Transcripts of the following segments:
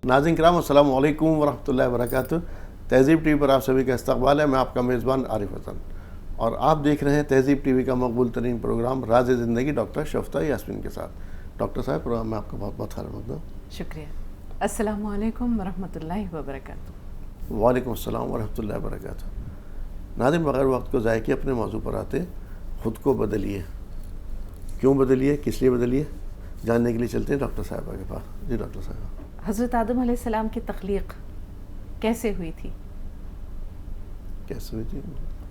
ناظرین کرام السلام علیکم ورحمۃ اللہ وبرکاتہ. تہذیب ٹی وی پر آپ سبھی کا استقبال ہے. میں آپ کا میزبان عارف حسن اور آپ دیکھ رہے ہیں تہذیب ٹی وی کا مقبول ترین پروگرام راز زندگی ڈاکٹر شفتہ یاسمین کے ساتھ. ڈاکٹر صاحب پروگرام میں آپ کا بہت بہت خیر مقدم. شکریہ. السلام علیکم ورحمۃ اللہ وبرکاتہ. وعلیکم السلام ورحمۃ اللہ وبرکاتہ. ناظرین بغیر وقت کو ضائع کیے اپنے موضوع پر آتے. خود کو بدلیے. کیوں بدلیے, کس لیے بدلیے, جاننے کے لیے چلتے ہیں ڈاکٹر صاحبہ کے پاس. جی ڈاکٹر صاحبہ. حضرت آدم علیہ السلام کی تخلیق کیسے ہوئی تھی؟ کیسے ہوئی تھی؟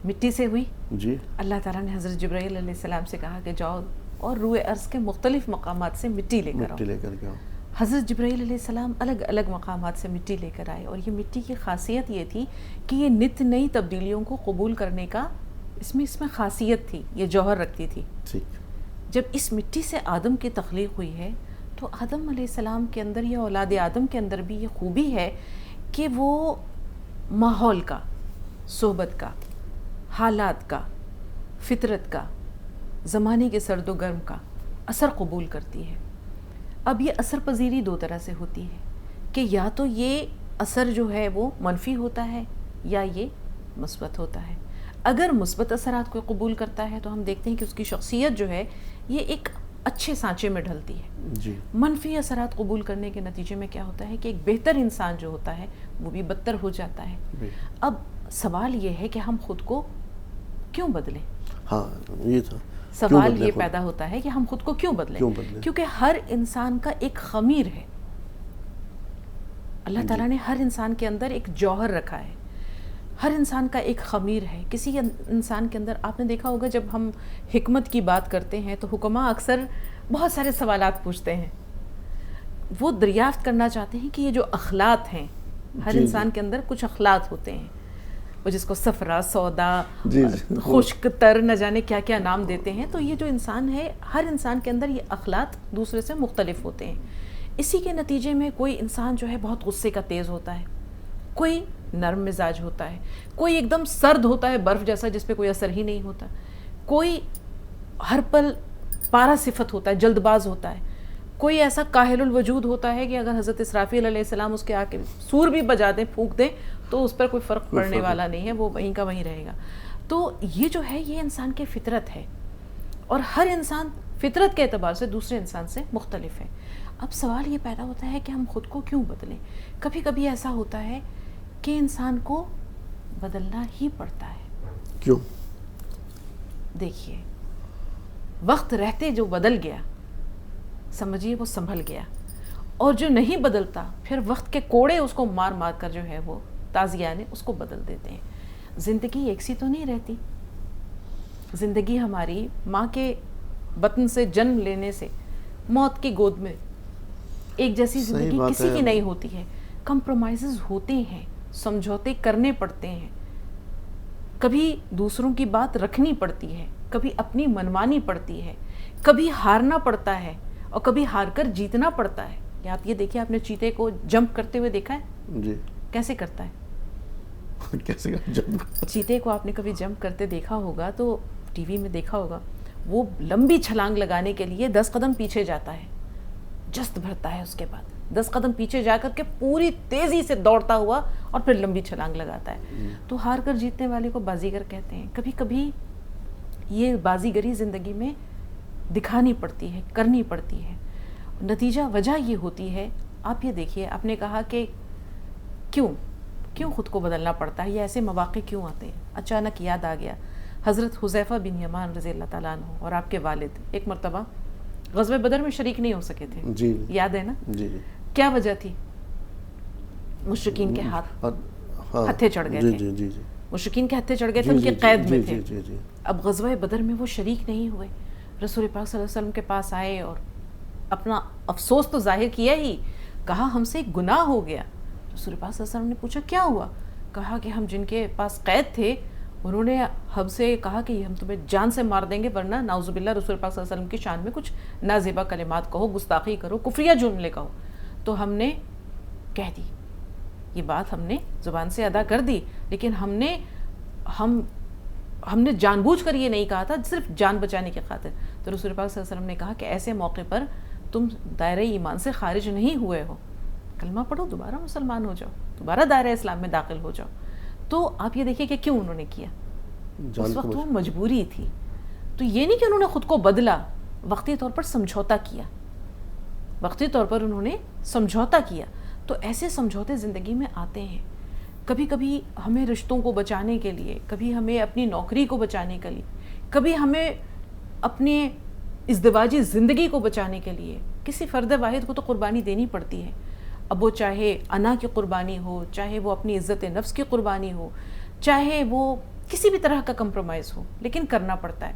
مٹی سے ہوئی. جی. اللہ تعالیٰ نے حضرت جبرائیل علیہ السلام سے کہا کہ جاؤ اور روئے ارض کے مختلف مقامات سے مٹی لے کر آؤ. حضرت جبرائیل علیہ السلام الگ الگ مقامات سے مٹی لے کر آئے اور یہ مٹی کی خاصیت یہ تھی کہ یہ نت نئی تبدیلیوں کو قبول کرنے کا اس میں خاصیت تھی, یہ جوہر رکھتی تھی. جب اس مٹی سے آدم کی تخلیق ہوئی ہے تو آدم علیہ السلام کے اندر یا اولاد آدم کے اندر بھی یہ خوبی ہے کہ وہ ماحول کا, صحبت کا, حالات کا, فطرت کا, زمانے کے سرد و گرم کا اثر قبول کرتی ہے. اب یہ اثر پذیری دو طرح سے ہوتی ہے کہ یا تو یہ اثر جو ہے وہ منفی ہوتا ہے یا یہ مثبت ہوتا ہے. اگر مثبت اثرات کو قبول کرتا ہے تو ہم دیکھتے ہیں کہ اس کی شخصیت جو ہے یہ ایک اچھے سانچے میں ڈھلتی ہے. جی. منفی اثرات قبول کرنے کے نتیجے میں کیا ہوتا ہے کہ ایک بہتر انسان جو ہوتا ہے وہ بھی بدتر ہو جاتا ہے. اب سوال یہ ہے کہ ہم خود کو کیوں بدلیں؟ ہاں یہ تھا سوال یہ پیدا ہوتا ہے کہ ہم خود کو کیوں بدلیں؟ کیونکہ ہر انسان کا ایک خمیر ہے. اللہ تعالیٰ نے ہر انسان کے اندر ایک جوہر رکھا ہے, ہر انسان کا ایک خمیر ہے. کسی انسان کے اندر آپ نے دیکھا ہوگا جب ہم حکمت کی بات کرتے ہیں تو حکماء اکثر بہت سارے سوالات پوچھتے ہیں. وہ دریافت کرنا چاہتے ہیں کہ یہ جو اخلاق ہیں, ہر انسان کے اندر کچھ اخلاق ہوتے ہیں, وہ جس کو صفرا, سودا, خشک, تر, نہ جانے کیا کیا نام دیتے ہیں. تو یہ جو انسان ہے ہر انسان کے اندر یہ اخلاق دوسرے سے مختلف ہوتے ہیں. اسی کے نتیجے میں کوئی انسان جو ہے بہت غصے کا تیز ہوتا ہے, کوئی نرم مزاج ہوتا ہے, کوئی ایک دم سرد ہوتا ہے برف جیسا جس پہ کوئی اثر ہی نہیں ہوتا, کوئی ہر پل پارا صفت ہوتا ہے, جلد باز ہوتا ہے, کوئی ایسا کاہل الوجود ہوتا ہے کہ اگر حضرت اسرافیل علیہ السلام اس کے آ کے سور بھی بجا دیں, پھونک دیں تو اس پر کوئی فرق پڑنے والا نہیں ہے, وہ وہیں کا وہیں رہے گا. تو یہ جو ہے یہ انسان کی فطرت ہے اور ہر انسان فطرت کے اعتبار سے دوسرے انسان سے مختلف ہے. اب سوال یہ پیدا ہوتا ہے کہ ہم خود کو کیوں بدلیں؟ کبھی کبھی ایسا ہوتا ہے کہ انسان کو بدلنا ہی پڑتا ہے. کیوں؟ دیکھیے, وقت رہتے جو بدل گیا سمجھیے وہ سنبھل گیا, اور جو نہیں بدلتا پھر وقت کے کوڑے اس کو مار مار کر جو ہے وہ تازیانے اس کو بدل دیتے ہیں. زندگی ایک سی تو نہیں رہتی. زندگی ہماری ماں کے بطن سے جنم لینے سے موت کی گود میں ایک جیسی زندگی کسی کی نہیں ہوتی ہے. کمپرومائزز ہوتے ہیں, سمجھوتے کرنے پڑتے ہیں, کبھی دوسروں کی بات رکھنی پڑتی ہے, کبھی اپنی منمانی پڑتی ہے, کبھی ہارنا پڑتا ہے اور کبھی ہار کر جیتنا پڑتا ہے. یا آپ یہ دیکھیں, آپ نے چیتے کو جمپ کرتے ہوئے دیکھا ہے؟ جی. کیسے کرتا ہے؟ کیسے جمپ؟ چیتے کو آپ نے کبھی جمپ کرتے دیکھا ہوگا تو ٹی وی میں دیکھا ہوگا, وہ لمبی چھلانگ لگانے کے لیے 10 قدم پیچھے جاتا ہے, جست بھرتا ہے, اس کے بعد 10 قدم پیچھے جا کر کے پوری تیزی سے دوڑتا ہوا اور پھر لمبی چھلانگ لگاتا ہے. تو ہار کر جیتنے والے کو بازیگر کہتے ہیں. کبھی کبھی یہ بازیگری زندگی میں دکھانی پڑتی ہے, کرنی پڑتی ہے. نتیجہ وجہ یہ ہوتی ہے, آپ یہ دیکھیے, آپ نے کہا کہ کیوں خود کو بدلنا پڑتا ہے, یہ ایسے مواقع کیوں آتے ہیں؟ اچانک یاد آ گیا حضرت حذیفہ بن یمان رضی اللہ تعالیٰ عنہ اور آپ کے والد ایک مرتبہ غزوہ بدر میں شریک نہیں ہو سکے تھے. جی. یاد ہے نا؟ جی. کیا وجہ تھی؟ مشرکین کے ہتھے چڑھ گئے تھے. جی. مشرکین کے ہتھے چڑھ گئے تھے, ان کی قید میں تھے. جی. اب غزوہ بدر میں وہ شریک نہیں ہوئے. رسول پاک صلی اللہ علیہ وسلم کے پاس آئے اور اپنا افسوس تو ظاہر کیا ہی, کہا ہم سے ایک گناہ ہو گیا. رسول پاک صلی اللہ علیہ وسلم نے پوچھا کیا ہوا؟ کہا کہ ہم جن کے پاس قید تھے انہوں نے ہم سے کہا کہ ہم تمہیں جان سے مار دیں گے ورنہ نعوذ باللہ رسول پاک صلی اللہ علیہ وسلم کی شان میں کچھ نازیبا کلمات کہو, گستاخی کرو, کفریہ جملے کہو. تو ہم نے کہہ دی, یہ بات ہم نے زبان سے ادا کر دی, لیکن ہم نے جان بوجھ کر یہ نہیں کہا تھا, صرف جان بچانے کی خاطر. تو رسول پاک صلی اللہ علیہ وسلم نے کہا کہ ایسے موقع پر تم دائرہ ایمان سے خارج نہیں ہوئے ہو, کلمہ پڑھو، دوبارہ مسلمان ہو جاؤ، دوبارہ دائرہ اسلام میں داخل ہو جاؤ. تو آپ یہ دیکھیے کہ کیوں انہوں نے کیا. اس وقت وہ مجبوری تھی. تو یہ نہیں کہ انہوں نے خود کو بدلا، وقتی طور پر سمجھوتا کیا، وقتی طور پر انہوں نے سمجھوتا کیا. تو ایسے سمجھوتے زندگی میں آتے ہیں. کبھی کبھی ہمیں رشتوں کو بچانے کے لیے، کبھی ہمیں اپنی نوکری کو بچانے کے لیے، کبھی ہمیں اپنے ازدواجی زندگی کو بچانے کے لیے کسی فرد واحد کو تو قربانی دینی پڑتی ہے. اب وہ چاہے انا کی قربانی ہو، چاہے وہ اپنی عزت نفس کی قربانی ہو، چاہے وہ کسی بھی طرح کا کمپرومائز ہو، لیکن کرنا پڑتا ہے.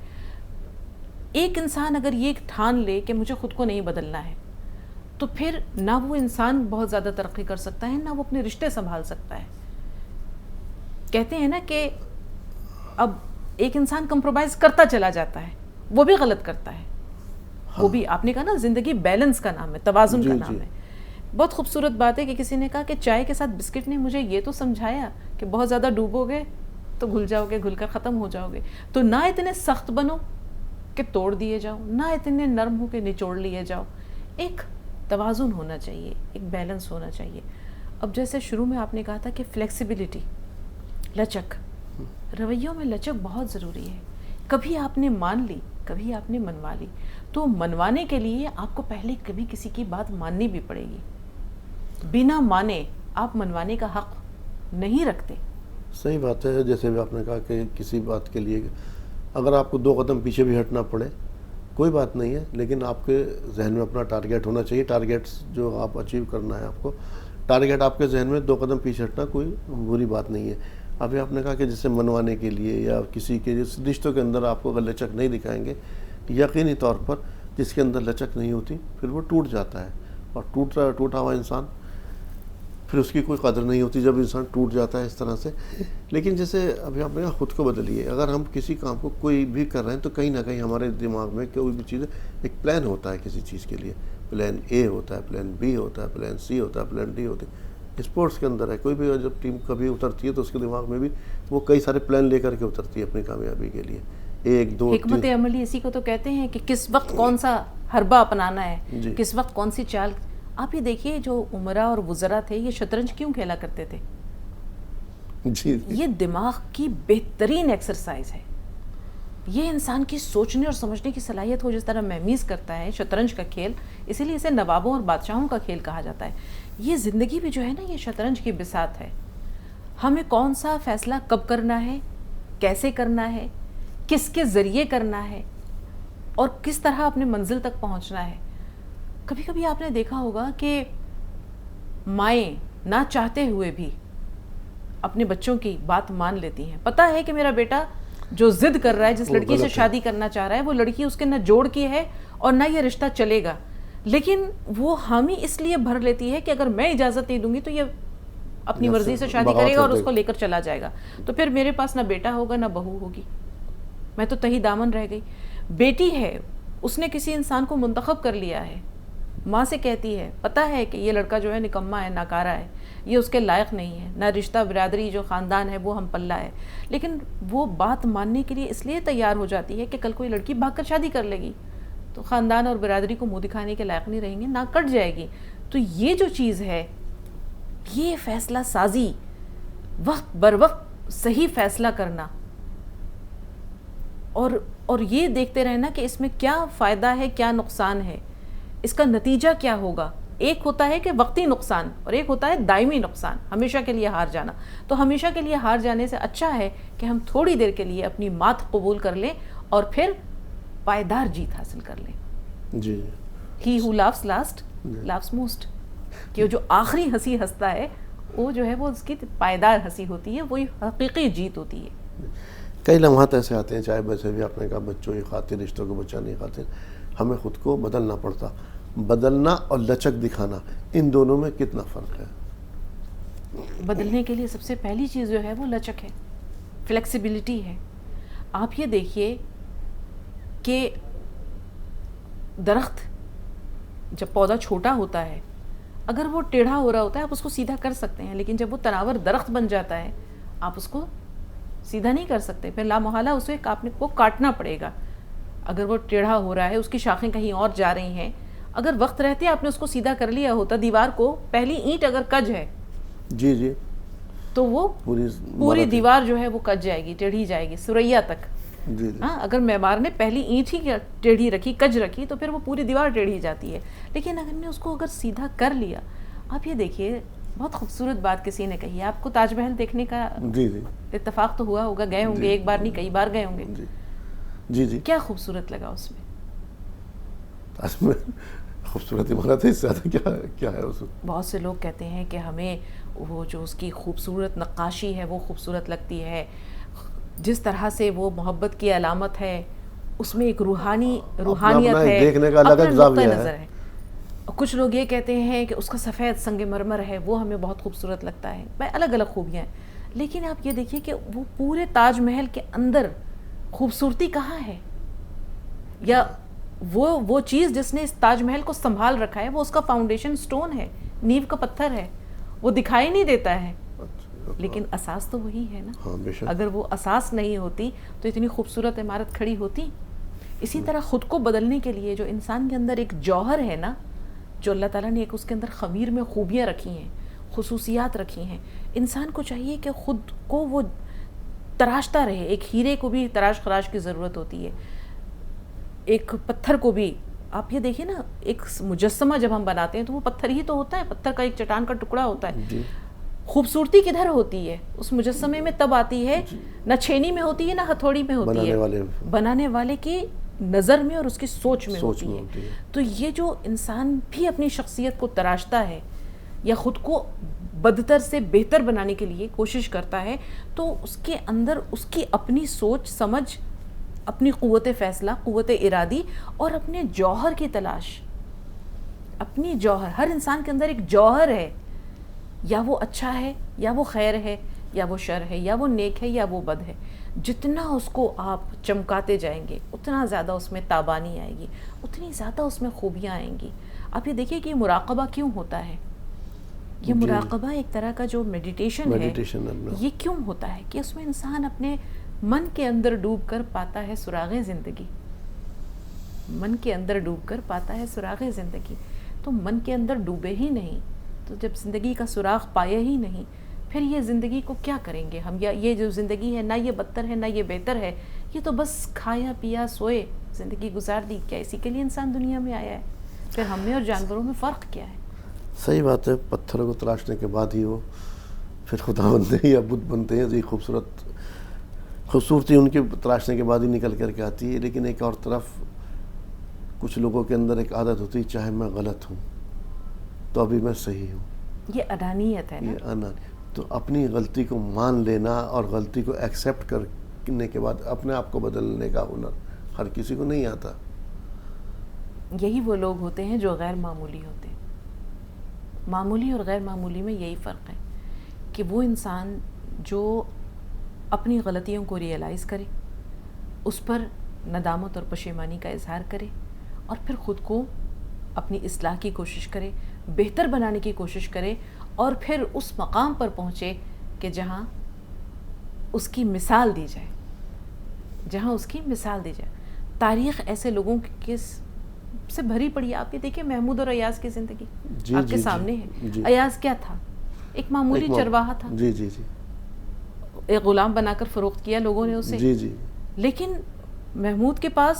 ایک انسان اگر یہ ٹھان لے کہ مجھے خود کو نہیں بدلنا ہے، تو پھر نہ وہ انسان بہت زیادہ ترقی کر سکتا ہے، نہ وہ اپنے رشتے سنبھال سکتا ہے. کہتے ہیں نا کہ اب ایک انسان کمپرومائز کرتا چلا جاتا ہے، وہ بھی غلط کرتا ہے. وہ بھی آپ نے کہا نا زندگی بیلنس کا نام ہے، توازن کا نام ہے. بہت خوبصورت بات ہے کہ کسی نے کہا کہ چائے کے ساتھ بسکٹ نے مجھے یہ تو سمجھایا کہ بہت زیادہ ڈوبو گے تو گھل جاؤ گے، گھل کر ختم ہو جاؤ گے. تو نہ اتنے سخت بنو کہ توڑ دیے جاؤ، نہ اتنے نرم ہو کہ نچوڑ لیے جاؤ. ایک توازن ہونا چاہیے، ایک بیلنس ہونا چاہیے. اب جیسے شروع میں آپ نے کہا تھا کہ فلیکسیبلٹی، لچک، رویوں میں لچک بہت ضروری ہے. کبھی آپ نے مان لی، کبھی آپ نے منوا لی. تو منوانے کے لیے آپ کو پہلے کبھی کسی کی بات ماننی بھی پڑے گی. بنا مانے آپ منوانے کا حق نہیں رکھتے. صحیح بات ہے. جیسے بھی آپ نے کہا کہ کسی بات کے لیے اگر آپ کو 2 قدم پیچھے بھی ہٹنا پڑے کوئی بات نہیں ہے، لیکن آپ کے ذہن میں اپنا ٹارگیٹ ہونا چاہیے. ٹارگیٹس جو آپ اچیو کرنا ہے آپ کو، ٹارگیٹ آپ کے ذہن میں 2 قدم پیچھے ہٹنا کوئی بری بات نہیں ہے. ابھی آپ نے کہا کہ جسے منوانے کے لیے یا کسی کے رشتوں کے اندر آپ کو اگر لچک نہیں دکھائیں گے، یقینی طور پر جس کے اندر لچک نہیں ہوتی پھر وہ ٹوٹ جاتا ہے. اور ٹوٹا ہوا انسان پھر اس کی کوئی قدر نہیں ہوتی جب انسان ٹوٹ جاتا ہے اس طرح سے. لیکن جیسے ابھی آپ نے کہا خود کو بدلیے. اگر ہم کسی کام کو کوئی بھی کر رہے ہیں تو کہیں نہ کہیں ہمارے دماغ میں کوئی بھی چیز ایک پلان ہوتا ہے کسی چیز کے لیے. پلان اے ہوتا ہے، پلان بی ہوتا ہے، پلان سی ہوتا ہے، پلان ڈی ہوتے ہیں. اسپورٹس کے اندر ہے، کوئی بھی جب ٹیم کبھی اترتی ہے تو اس کے دماغ میں بھی وہ کئی سارے پلان لے کر کے اترتی ہے اپنی کامیابی کے لیے. 1 2 حکمت عملی اسی کو تو کہتے ہیں کہ کس وقت کون سا حربہ اپنانا ہے، کس وقت کون سی چال. آپ یہ دیکھیے جو عمراء اور وزراء تھے یہ شطرنج کیوں کھیلا کرتے تھے؟ جی یہ دماغ کی بہترین ایکسرسائز ہے. یہ انسان کی سوچنے اور سمجھنے کی صلاحیت ہو جس طرح مہمیز کرتا ہے شطرنج کا کھیل. اسی لیے اسے نوابوں اور بادشاہوں کا کھیل کہا جاتا ہے. یہ زندگی بھی جو ہے نا یہ شطرنج کی بساط ہے. ہمیں کون سا فیصلہ کب کرنا ہے، کیسے کرنا ہے، کس کے ذریعے کرنا ہے اور کس طرح اپنے منزل تک پہنچنا ہے. کبھی کبھی آپ نے دیکھا ہوگا کہ مائیں نہ چاہتے ہوئے بھی اپنے بچوں کی بات مان لیتی ہیں. پتہ ہے کہ میرا بیٹا جو ضد کر رہا ہے، جس لڑکی سے شادی کرنا چاہ رہا ہے، وہ لڑکی اس کے نہ جوڑ کی ہے اور نہ یہ رشتہ چلے گا، لیکن وہ حامی اس لیے بھر لیتی ہے کہ اگر میں اجازت نہیں دوں گی تو یہ اپنی مرضی سے شادی کرے گا اور اس کو لے کر چلا جائے گا. تو پھر میرے پاس نہ بیٹا ہوگا نہ بہو ہوگی، میں تو تہی دامن رہ گئی. بیٹی ہے، اس نے کسی انسان کو منتخب کر لیا ہے، ماں سے کہتی ہے پتہ ہے کہ یہ لڑکا جو ہے نکما ہے، ناکارہ ہے، یہ اس کے لائق نہیں ہے، نہ رشتہ برادری جو خاندان ہے وہ ہم پلہ ہے. لیکن وہ بات ماننے کے لیے اس لیے تیار ہو جاتی ہے کہ کل کوئی لڑکی بھاگ کر شادی کر لے گی تو خاندان اور برادری کو منہ دکھانے کے لائق نہیں رہیں گے، ناک کٹ جائے گی. تو یہ جو چیز ہے، یہ فیصلہ سازی، وقت بر وقت صحیح فیصلہ کرنا اور یہ دیکھتے رہنا کہ اس میں کیا فائدہ ہے، کیا نقصان ہے، اس کا نتیجہ کیا ہوگا. ایک ہوتا ہے کہ وقتی نقصان اور ایک ہوتا ہے دائمی نقصان، ہمیشہ کے لیے ہار جانا. تو ہمیشہ کے لیے ہار جانے سے اچھا ہے کہ ہم تھوڑی دیر کے لیے اپنی مات قبول کر لیں اور پھر پائیدار جیت حاصل کر لیں. جی ہی ہو لاوس لاسٹ لاوس موسٹ، کہ جو آخری ہنسی ہنستا ہے وہ جو ہے وہ اس کی پائیدار ہنسی ہوتی ہے، وہی حقیقی جیت ہوتی ہے. کئی لمحات ایسے آتے ہیں، چاہے ویسے بھی آپ نے کہا بچوں کی خاطر، رشتوں کو بچانے کی خاطر ہمیں خود کو بدلنا پڑتا. بدلنا اور لچک دکھانا، ان دونوں میں کتنا فرق ہے؟ بدلنے کے لیے سب سے پہلی چیز جو ہے وہ لچک ہے، فلیکسیبلٹی ہے. آپ یہ دیکھیے کہ درخت جب پودا چھوٹا ہوتا ہے، اگر وہ ٹیڑھا ہو رہا ہوتا ہے آپ اس کو سیدھا کر سکتے ہیں، لیکن جب وہ تناور درخت بن جاتا ہے آپ اس کو سیدھا نہیں کر سکتے، پھر لامحالہ اسے آپ کو کاٹنا پڑے گا. اگر وہ ٹیڑھا ہو رہا ہے، اس کی شاخیں کہیں اور جا رہی ہیں، اگر وقت رہتے آپ نے اس کو سیدھا کر لیا ہوتا دیوار کو، پہلی اینٹ اگر کج ہے جی جی تو وہ پوری دیوار جو ہے وہ کج جائے گی، ٹیڑھی جائے گی سریا تک. جی جی ہاں اگر معمار نے پہلی اینٹ ہی ٹیڑھی رکھی، کج رکھی، تو پھر وہ پوری دیوار ٹیڑھی جاتی ہے. لیکن اگر نے اس کو اگر سیدھا کر لیا، آپ یہ دیکھیے بہت خوبصورت بات کسی نے کہی ہے. آپ کو تاج محل دیکھنے کا جی جی اتفاق تو ہوا ہوگا، گئے ہوں گے، ایک بار نہیں کئی بار گئے ہوں گے. جی جی جی کیا خوبصورت لگا اس میں؟ تاج محل خوبصورت عمارت ہے، اس سے زیادہ کیا ہے اس میں؟ بہت سے لوگ کہتے ہیں کہ ہمیں وہ جو اس کی خوبصورت نقاشی ہے وہ خوبصورت لگتی ہے، جس طرح سے وہ محبت کی علامت ہے، اس میں ایک روحانیت ہے، دیکھنے کا اپنا الگ نقطہ زاویہ نظر ہے. کچھ لوگ یہ کہتے ہیں کہ اس کا سفید سنگ مرمر ہے، وہ ہمیں بہت خوبصورت لگتا ہے. الگ الگ خوبیاں ہیں. لیکن آپ یہ دیکھیے کہ وہ پورے تاج محل کے اندر خوبصورتی کہاں ہے، یا وہ چیز جس نے اس تاج محل کو سنبھال رکھا ہے وہ اس کا فاؤنڈیشن سٹون ہے، نیو کا پتھر ہے، وہ دکھائی نہیں دیتا ہے لیکن اساس تو وہی ہے نا. اگر وہ اساس نہیں ہوتی تو اتنی خوبصورت عمارت کھڑی ہوتی. اسی طرح خود کو بدلنے کے لیے جو انسان کے اندر ایک جوہر ہے نا، جو اللہ تعالیٰ نے ایک اس کے اندر خمیر میں خوبیاں رکھی ہیں، خصوصیات رکھی ہیں، انسان کو چاہیے کہ خود کو وہ تراشتا رہے. ایک ہیرے کو بھی تراش خراش کی ضرورت ہوتی ہے، ایک پتھر کو بھی. آپ یہ دیکھیں نا، ایک مجسمہ جب ہم بناتے ہیں تو وہ پتھر ہی تو ہوتا ہے، پتھر کا ایک چٹان کا ٹکڑا ہوتا ہے. خوبصورتی کدھر ہوتی ہے اس مجسمے میں؟ تب آتی ہے نہ چھینی میں ہوتی ہے نہ ہتھوڑی میں ہوتی ہے، بنانے والے کی نظر میں اور اس کی سوچ میں ہوتی ہے. تو یہ جو انسان بھی اپنی شخصیت کو تراشتا ہے یا خود کو بدتر سے بہتر بنانے کے لیے کوشش کرتا ہے، تو اس کے اندر اس کی اپنی سوچ سمجھ، اپنی قوت فیصلہ، قوت ارادی اور اپنے جوہر کی تلاش. اپنی جوہر، ہر انسان کے اندر ایک جوہر ہے، یا وہ اچھا ہے یا وہ خیر ہے یا وہ شر ہے یا وہ نیک ہے یا وہ بد ہے. جتنا اس کو آپ چمکاتے جائیں گے اتنا زیادہ اس میں تابانی آئے گی، اتنی زیادہ اس میں خوبیاں آئیں گی. آپ یہ دیکھیے کہ یہ مراقبہ کیوں ہوتا ہے. یہ مراقبہ ایک طرح کا جو میڈیٹیشن ہے، یہ کیوں ہوتا ہے کہ اس میں انسان اپنے من کے اندر ڈوب کر پاتا ہے سراغ زندگی. من کے اندر ڈوب کر پاتا ہے سراغ زندگی. تو من کے اندر ڈوبے ہی نہیں تو جب زندگی کا سراغ پائے ہی نہیں، پھر یہ زندگی کو کیا کریں گے ہم؟ یا یہ جو زندگی ہے نہ یہ بدتر ہے نہ یہ بہتر ہے، یہ تو بس کھایا پیا سوئے زندگی گزار دی. کیا اسی کے لیے انسان دنیا میں آیا ہے؟ پھر ہم میں اور جانوروں میں فرق کیا ہے؟ صحیح بات ہے. پتھروں کو تراشنے کے بعد ہی وہ پھر خدا بنتے ہیں یا بت بنتے ہیں. خوبصورتی ان کی تراشنے کے بعد ہی نکل کر کے آتی ہے. لیکن ایک اور طرف کچھ لوگوں کے اندر ایک عادت ہوتی ہے، چاہے میں غلط ہوں تو ابھی میں صحیح ہوں. یہ انانیت ہے نا. یہ انانیت. تو اپنی غلطی کو مان لینا اور غلطی کو ایکسیپٹ کرنے کے بعد اپنے آپ کو بدلنے کا ہنر ہر کسی کو نہیں آتا. یہی وہ لوگ ہوتے ہیں جو غیر معمولی ہوتے ہیں. معمولی اور غیر معمولی میں یہی فرق ہے کہ وہ انسان جو اپنی غلطیوں کو ریئلائز کرے، اس پر ندامت اور پشیمانی کا اظہار کرے، اور پھر خود کو اپنی اصلاح کی کوشش کرے، بہتر بنانے کی کوشش کرے، اور پھر اس مقام پر پہنچے کہ جہاں اس کی مثال دی جائے، جہاں اس کی مثال دی جائے. تاریخ ایسے لوگوں کے سے بھری پڑی ہے. آپ یہ دیکھیں محمود اور ایاز کی زندگی آپ کے سامنے ہے. ایاز کیا تھا؟ ایک معمولی چرواہا تھا. جی جی جی. ایک غلام بنا کر فروخت کیا لوگوں نے اسے. جی جی. لیکن محمود کے پاس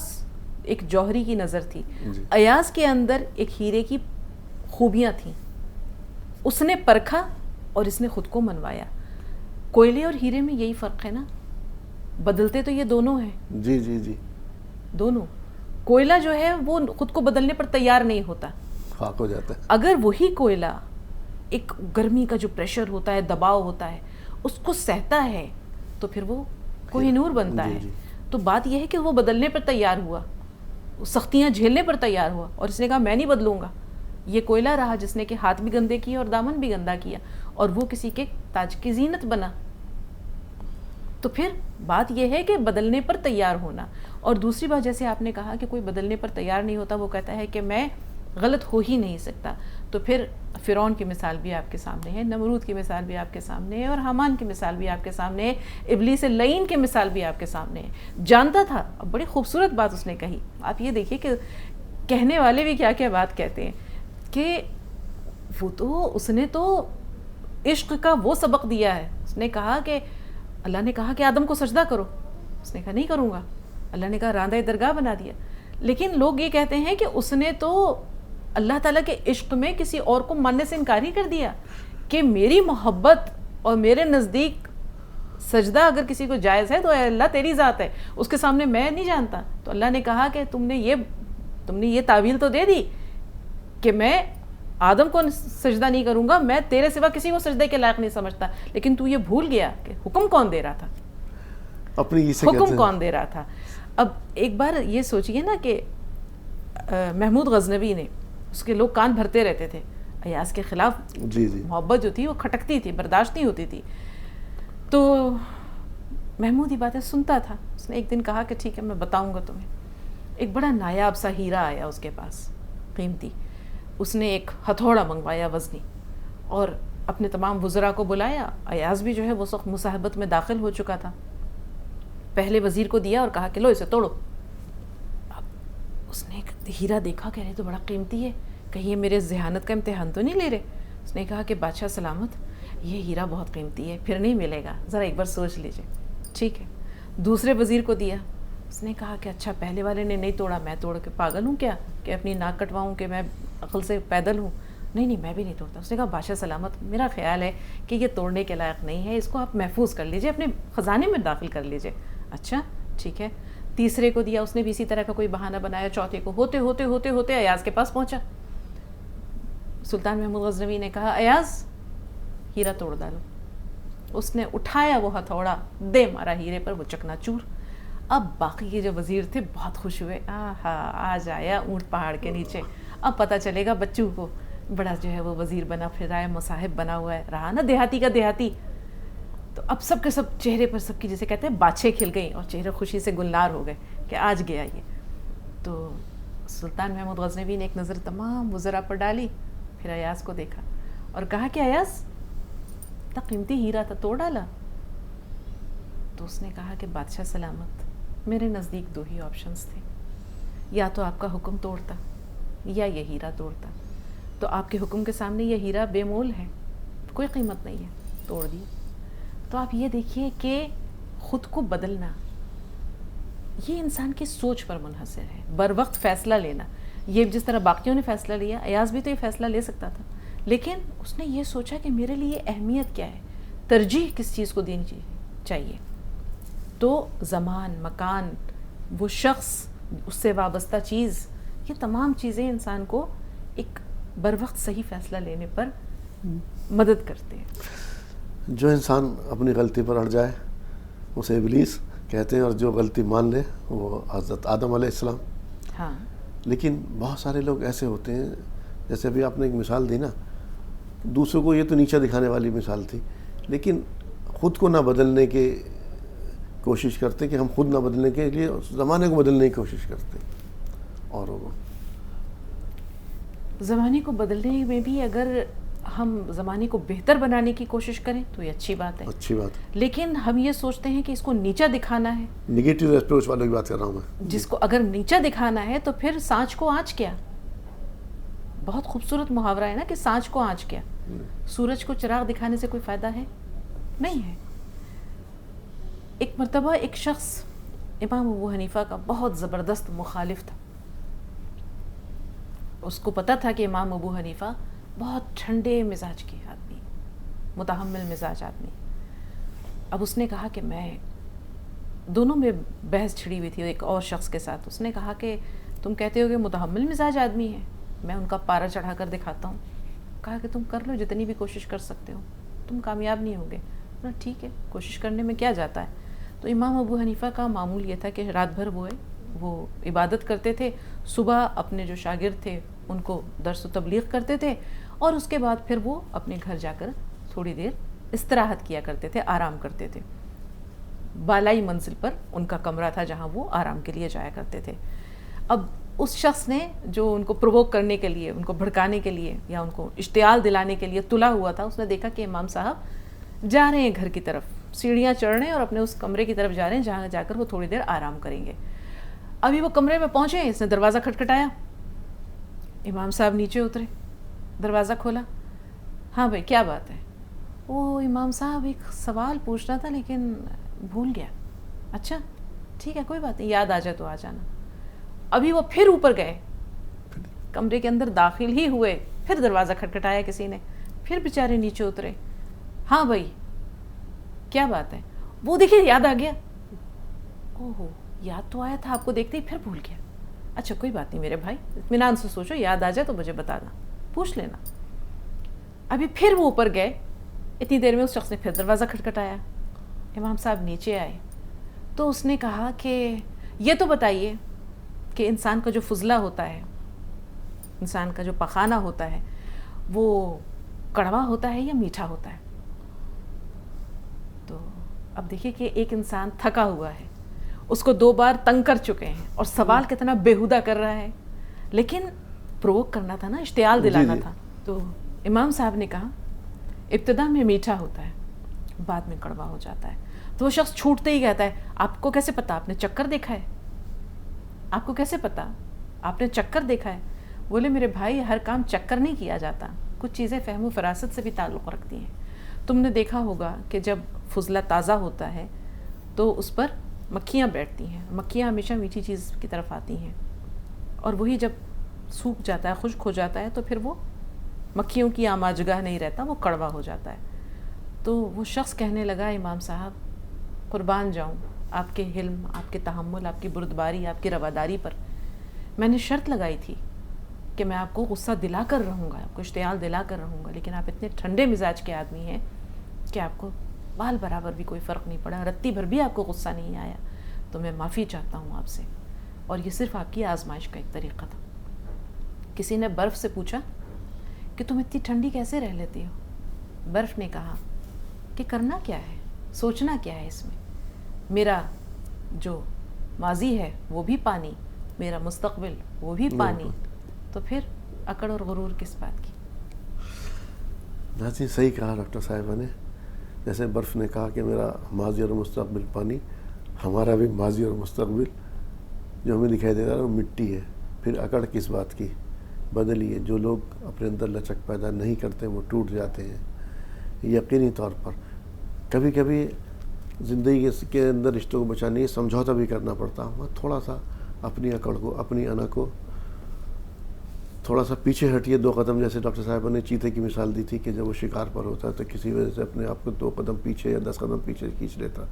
ایک جوہری کی نظر تھی. ایاز کے اندر ایک ہیرے کی خوبیاں تھیں. اس نے پرکھا اور اس نے خود کو منوایا. کوئلے اور ہیرے میں یہی فرق ہے نا. بدلتے تو یہ دونوں ہیں. جی جی جی. دونوں. کوئلہ جو ہے وہ خود کو بدلنے پر تیار نہیں ہوتا، خاک ہو جاتا ہے. اگر وہی کوئلہ ایک گرمی کا جو پریشر ہوتا ہے، دباؤ ہوتا ہے، اس کو سہتا ہے تو پھر وہ کوہ نور بنتا ہے. تو بات یہ ہے کہ وہ بدلنے پر تیار ہوا، سختیاں جھیلنے پر تیار ہوا، اور اس نے کہا میں نہیں بدلوں گا. یہ کوئلہ رہا جس نے کہ ہاتھ بھی گندے کیے اور دامن بھی گندا کیا، اور وہ کسی کے تاج کی زینت بنا. تو پھر بات یہ ہے کہ بدلنے پر تیار ہونا. اور دوسری بات، جیسے آپ نے کہا کہ کوئی بدلنے پر تیار نہیں ہوتا، وہ کہتا ہے کہ میں غلط ہو ہی نہیں سکتا. تو پھر فرعون کی مثال بھی آپ کے سامنے ہے، نمرود کی مثال بھی آپ کے سامنے ہے، اور حامان کی مثال بھی آپ کے سامنے ہے، ابلیس لعین کی مثال بھی آپ کے سامنے ہے. جانتا تھا. اب بڑی خوبصورت بات اس نے کہی. آپ یہ دیکھیے کہ کہنے والے بھی کیا کیا بات کہتے ہیں کہ وہ تو اس نے تو عشق کا وہ سبق دیا ہے. اس نے کہا کہ اللہ نے کہا کہ آدم کو سجدہ کرو, اس نے کہا نہیں کروں گا. اللہ نے کہا راندہ درگاہ بنا دیا. لیکن لوگ یہ کہتے ہیں کہ اس نے تو اللہ تعالیٰ کے عشق میں کسی اور کو ماننے سے انکار ہی کر دیا کہ میری محبت اور میرے نزدیک سجدہ اگر کسی کو جائز ہے تو اے اللہ تیری ذات ہے, اس کے سامنے میں نہیں جانتا. تو اللہ نے کہا کہ تم نے یہ تعویل تو دے دی کہ میں آدم کو سجدہ نہیں کروں گا, میں تیرے سوا کسی کو سجدے کے لائق نہیں سمجھتا, لیکن تو یہ بھول گیا کہ حکم کون دے رہا تھا, حکم کون دے رہا تھا. اب ایک بار یہ سوچئے نا کہ محمود غزنوی نے, اس کے لوگ کان بھرتے رہتے تھے ایاز کے خلاف, محبت جو تھی وہ کھٹکتی تھی, برداشت نہیں ہوتی تھی. تو محمود یہ باتیں سنتا تھا. اس نے ایک دن کہا کہ ٹھیک ہے میں بتاؤں گا تمہیں. ایک بڑا نایاب سا ہیرا آیا اس کے پاس, قیمتی. اس نے ایک ہتھوڑا منگوایا وزنی اور اپنے تمام وزراء کو بلایا. ایاز بھی جو ہے وہ سخت مصاحبت میں داخل ہو چکا تھا. پہلے وزیر کو دیا اور کہا کہ لو اسے توڑو. اب اس نے ایک ہیرا دیکھا کہ یہ تو بڑا قیمتی ہے, کہیں یہ میرے ذہانت کا امتحان تو نہیں لے رہے. اس نے کہا کہ بادشاہ سلامت, یہ ہیرا بہت قیمتی ہے, پھر نہیں ملے گا, ذرا ایک بار سوچ لیجئے. ٹھیک ہے. دوسرے وزیر کو دیا. اس نے کہا کہ اچھا پہلے والے نے نہیں توڑا, میں توڑ کے پاگل ہوں کیا کہ اپنی ناک کٹواؤں, کہ میں عقل سے پیدل ہوں؟ نہیں میں بھی نہیں توڑتا. اس نے کہا بادشاہ سلامت, میرا خیال ہے کہ یہ توڑنے کے لائق نہیں ہے, اس کو آپ محفوظ کر لیجئے, اپنے خزانے میں داخل کر لیجئے. اچھا ٹھیک ہے. تیسرے کو دیا, اس نے بھی اسی طرح کا کوئی بہانہ بنایا. چوتھے کو ہوتے ہوتے ہوتے ہوتے ایاز کے پاس پہنچا. سلطان محمود غزنوی نے کہا ایاز ہیرا توڑ ڈالو. اس نے اٹھایا وہ ہتھوڑا, دے مارا ہیرے پر, وہ چکنا چور. اب باقی کے جو وزیر تھے بہت خوش ہوئے, آج آیا اونٹ پہاڑ کے نیچے, اب پتہ چلے گا بچوں کو, بڑا جو ہے وہ وزیر بنا پھر رہا ہے, مصاحب بنا ہوا ہے, رہا نا دیہاتی کا دیہاتی. تو اب سب کے سب چہرے پر سب کی جیسے کہتے ہیں باچھیں کھل گئیں اور چہرے خوشی سے گلنار ہو گئے کہ آج گیا یہ. تو سلطان محمود غزنوی نے ایک نظر تمام وزراء پر ڈالی, پھر ایاز کو دیکھا اور کہا کہ ایاز اتنا قیمتی ہیرا تھا, توڑ ڈالا. تو اس نے کہا کہ بادشاہ سلامت, میرے نزدیک دو ہی آپشنز تھے, یا تو آپ کا حکم توڑتا یا یہ ہیرا توڑتا. تو آپ کے حکم کے سامنے یہ ہیرا بے مول ہے, کوئی قیمت نہیں ہے, توڑ دیا. تو آپ یہ دیکھیے کہ خود کو بدلنا یہ انسان کی سوچ پر منحصر ہے. بر وقت فیصلہ لینا, یہ جس طرح باقیوں نے فیصلہ لیا, ایاز بھی تو یہ فیصلہ لے سکتا تھا, لیکن اس نے یہ سوچا کہ میرے لیے اہمیت کیا ہے, ترجیح کس چیز کو دینی چاہیے. تو زمان, مکان, وہ شخص, اس سے وابستہ چیز, یہ تمام چیزیں انسان کو ایک بر وقت صحیح فیصلہ لینے پر مدد کرتے ہیں. جو انسان اپنی غلطی پر اڑ جائے اسے ابلیس کہتے ہیں, اور جو غلطی مان لے وہ حضرت آدم علیہ السلام. ہاں. لیکن بہت سارے لوگ ایسے ہوتے ہیں, جیسے ابھی آپ نے ایک مثال دی نا, دوسروں کو یہ تو نیچا دکھانے والی مثال تھی, لیکن خود کو نہ بدلنے کی کوشش کرتے کہ ہم خود نہ بدلنے کے لیے زمانے کو بدلنے کی کوشش کرتے. اور زمانے کو بدلنے میں بھی اگر ہم زمانے کو بہتر بنانے کی کوشش کریں تو یہ اچھی بات ہے, اچھی بات ہے. لیکن ہم یہ سوچتے ہیں کہ اس کو نیچا دکھانا ہے, نگیٹو اپروچ والوں کی بات کر رہا ہوں میں, جس کو اگر نیچا دکھانا ہے تو پھر سانچ کو آنچ کیا. بہت خوبصورت محاورہ ہے نا کہ سانچ کو آنچ کیا. سورج کو چراغ دکھانے سے کوئی فائدہ ہے نہیں ہے. ایک مرتبہ ایک شخص امام ابو حنیفہ کا بہت زبردست مخالف تھا. اس کو پتہ تھا کہ امام ابو حنیفہ بہت ٹھنڈے مزاج کے آدمی, متحمل مزاج آدمی. اب اس نے کہا کہ میں, دونوں میں بحث چھڑی ہوئی تھی ایک اور شخص کے ساتھ. اس نے کہا کہ تم کہتے ہو کہ متحمل مزاج آدمی ہے, میں ان کا پارا چڑھا کر دکھاتا ہوں. کہا کہ تم کر لو جتنی بھی کوشش کر سکتے ہو, تم کامیاب نہیں ہوگے. ٹھیک ہے, کوشش کرنے میں کیا جاتا ہے. تو امام ابو حنیفہ کا معمول یہ تھا کہ رات بھر وہ عبادت کرتے تھے, صبح اپنے جو شاگرد تھے ان کو درس و تبلیغ کرتے تھے, اور اس کے بعد پھر وہ اپنے گھر جا کر تھوڑی دیر استراحت کیا کرتے تھے, آرام کرتے تھے. بالائی منزل پر ان کا کمرہ تھا جہاں وہ آرام کے لیے جایا کرتے تھے. اب اس شخص نے جو ان کو پرووک کرنے کے لیے, ان کو بھڑکانے کے لیے یا ان کو اشتعال دلانے کے لیے تلا ہوا تھا, اس نے دیکھا کہ امام صاحب جا رہے ہیں گھر کی طرف, سیڑھیاں چڑھ رہے ہیں اور اپنے اس کمرے کی طرف جا رہے ہیں جہاں جا کر وہ تھوڑی دیر آرام کریں گے. ابھی وہ کمرے میں پہنچے, اس نے دروازہ کھٹکھٹایا. امام صاحب نیچے اترے, دروازہ کھولا. ہاں بھائی کیا بات ہے؟ وہ امام صاحب ایک سوال پوچھنا تھا لیکن بھول گیا. اچھا ٹھیک ہے کوئی بات نہیں, یاد آ جائے تو آ جانا. ابھی وہ پھر اوپر گئے, کمرے کے اندر داخل ہی ہوئے, پھر دروازہ کھٹکھٹایا کسی نے, پھر بیچارے نیچے اترے. ہاں بھائی کیا بات ہے؟ وہ دیکھیے یاد آ گیا. اوہو یاد تو آیا تھا آپ کو دیکھتے ہی پھر بھول گیا. اچھا کوئی بات نہیں میرے بھائی, اطمینان سے سوچو, یاد آ جائے تو مجھے بتانا, پوچھ لینا. ابھی پھر وہ اوپر گئے, اتنی دیر میں اس شخص نے پھر دروازہ کھٹکھٹایا. امام صاحب نیچے آئے تو اس نے کہا کہ یہ تو بتائیے کہ انسان کا جو فضلہ ہوتا ہے, انسان کا جو پخانہ ہوتا ہے, وہ کڑوا ہوتا ہے یا میٹھا ہوتا ہے؟ تو اب دیکھیے کہ ایک انسان تھکا ہوا ہے, اس کو 2 بار تنگ کر چکے ہیں, اور سوال کتنا بیہودہ کر رہا ہے, لیکن پرووک کرنا تھا نا, اشتعال دلانا تھا. تو امام صاحب نے کہا ابتدا میں میٹھا ہوتا ہے, بعد میں کڑوا ہو جاتا ہے. تو وہ شخص چھوٹتے ہی کہتا ہے آپ کو کیسے پتا, آپ نے چکر دیکھا ہے؟ آپ کو کیسے پتا, آپ نے چکر دیکھا ہے؟ بولے میرے بھائی ہر کام چکر نہیں کیا جاتا, کچھ چیزیں فہم و فراست سے بھی تعلق رکھتی ہیں. تم نے دیکھا ہوگا کہ جب فضلہ تازہ ہوتا ہے تو اس پر مکھیاں بیٹھتی ہیں, مکھیاں ہمیشہ میٹھی چیز کی طرف آتی ہیں, اور وہی جب سوکھ جاتا ہے, خشک ہو جاتا ہے, تو پھر وہ مکھیوں کی آماجگاہ نہیں رہتا, وہ کڑوا ہو جاتا ہے. تو وہ شخص کہنے لگا امام صاحب قربان جاؤں آپ کے حلم, آپ کے تحمل, آپ کی بردباری, آپ کی رواداری پر. میں نے شرط لگائی تھی کہ میں آپ کو غصہ دلا کر رہوں گا, آپ کو اشتعال دلا کر رہوں گا, لیکن آپ اتنے ٹھنڈے مزاج کے آدمی ہیں کہ آپ کو بال برابر بھی کوئی فرق نہیں پڑا, رتی بھر بھی آپ کو غصہ نہیں آیا. تو میں معافی چاہتا ہوں آپ سے, اور یہ صرف آپ کی آزمائش کا ایک طریقہ تھا. کسی نے برف سے پوچھا کہ تم اتنی ٹھنڈی کیسے رہ لیتی ہو؟ برف نے کہا کہ کرنا کیا ہے, سوچنا کیا ہے اس میں, میرا جو ماضی ہے وہ بھی پانی, میرا مستقبل وہ بھی پانی, تو پھر اکڑ اور غرور کس بات کی؟ جی صحیح کہا ڈاکٹر صاحبہ نے. جیسے برف نے کہا کہ میرا ماضی اور مستقبل پانی, ہمارا بھی ماضی اور مستقبل جو ہمیں دکھائی دے رہا ہے وہ مٹی ہے. پھر اکڑ کس بات کی؟ بدلیے. جو لوگ اپنے اندر لچک پیدا نہیں کرتے وہ ٹوٹ جاتے ہیں. یقینی طور پر کبھی کبھی زندگی کے اندر رشتوں کو بچانے کے سمجھوتا بھی کرنا پڑتا ہے. تھوڑا سا اپنی اکڑ کو, اپنی انا کو تھوڑا سا پیچھے ہٹیے 2 قدم. جیسے ڈاکٹر صاحبہ نے چیتے کی مثال دی تھی کہ جب وہ شکار پر ہوتا ہے تو کسی وجہ سے اپنے آپ کو 2 قدم پیچھے یا 10 قدم پیچھے کھینچ لیتا.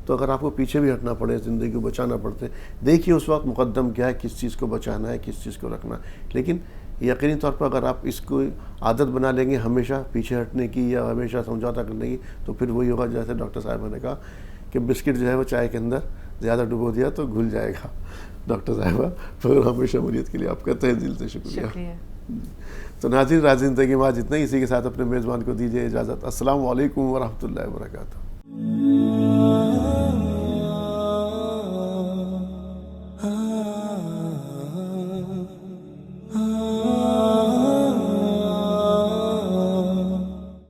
تو اگر آپ کو پیچھے بھی ہٹنا پڑے, زندگی کو بچانا پڑتے, دیکھیے اس وقت مقدم کیا ہے, کس چیز کو بچانا ہے, کس چیز کو رکھنا ہے. لیکن یقینی طور پر اگر آپ اس کو عادت بنا لیں گے ہمیشہ پیچھے ہٹنے کی یا ہمیشہ سمجھوتا کرنے کی, تو پھر وہی ہوگا جیسے ڈاکٹر صاحبہ نے کہا کہ بسکٹ جو ہے وہ چائے کے اندر زیادہ ڈبو دیا تو گھل جائے گا. ڈاکٹر صاحبہ پروگرام میں شمولیت کے لیے آپ کا تہہ دل سے شکریہ. تو ناظرین, راز زندگی میں آج اتنا ہی. اسی کے ساتھ اپنے میزبان کو دیجیے اجازت. السلام علیکم ورحمۃ اللہ وبرکاتہ.